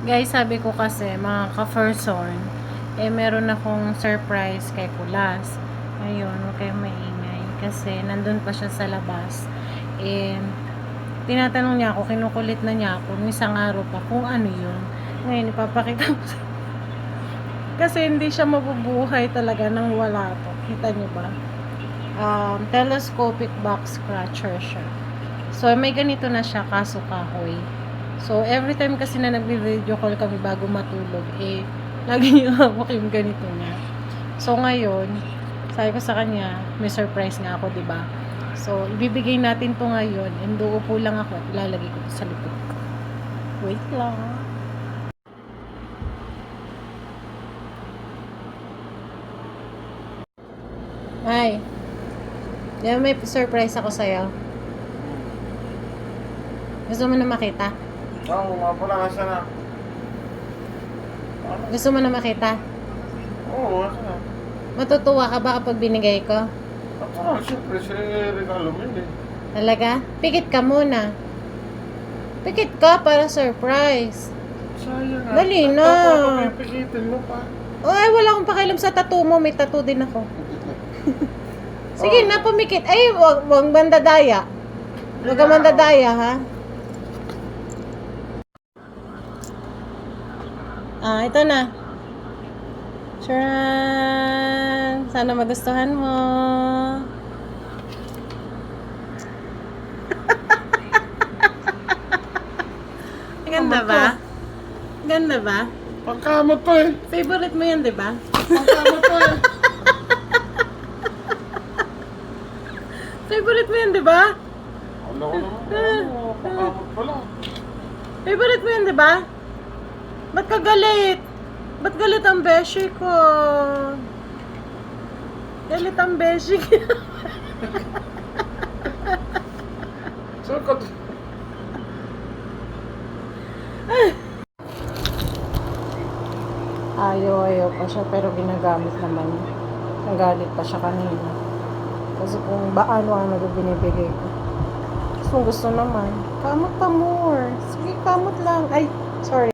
Guys, sabi ko kasi, mga ka-person, meron akong surprise kay Kulas. Ayun, huwag kayong maingay. Kasi, nandun pa siya sa labas. Tinatanong niya ako, kinukulit na niya ako, nung isang araw pa, kung ano yun. Ngayon, ipapakita ko sa kasi hindi siya mabubuhay talaga nang wala to. Kita niyo ba? Telescopic box scratcher siya. So, may ganito na siya, kaso kahoy. So, every time kasi na nagbi-video call kami bago matulog, lagi niya hawak yung ganito niya. So, ngayon, sabi ko sa kanya, may surprise nga ako, diba? So, ibibigay natin to ngayon, and uupo lang ako at ilalagay ko sa likod ko. Wait lang. Ay, diba may surprise ako sa'yo? Gusto mo na makita? Oo, nga pala, nasa na? Gusto mo na makita? Oo, nasa na? Matutuwa ka ba kapag binigay ko? Ako, siyempre, si regalo mo yun eh. Talaga? Pikit ka muna. Pikit ka para surprise. Sayang nga. Dali na. Tapos ako pipikitin mo pa. Ay, wala akong pakialam sa tattoo mo. May tattoo din ako. Sige na, pumikit. Ay, wag mandadaya. Wag ka mandadaya, ha? Ito na. Charan! Sana magustuhan mo. Ganda ba? Ganda ba? Pagkamot to eh. Favorite mo yan, di ba? Pagkamot to eh. Favorite mo yan, di ba? Ano ko naman, pagkamot pala. Favorite mo yan, di ba? Ba't ka galit? Ba't galit ang beshi ko? Galit ang beshi ko. So, Ayaw pa siya, pero ginagamit naman. Nagalit pa siya kanina. Kasi kung ano binibigay ko. Gusto naman. Kamot pa more. Sige, kamot lang. Ay, sorry.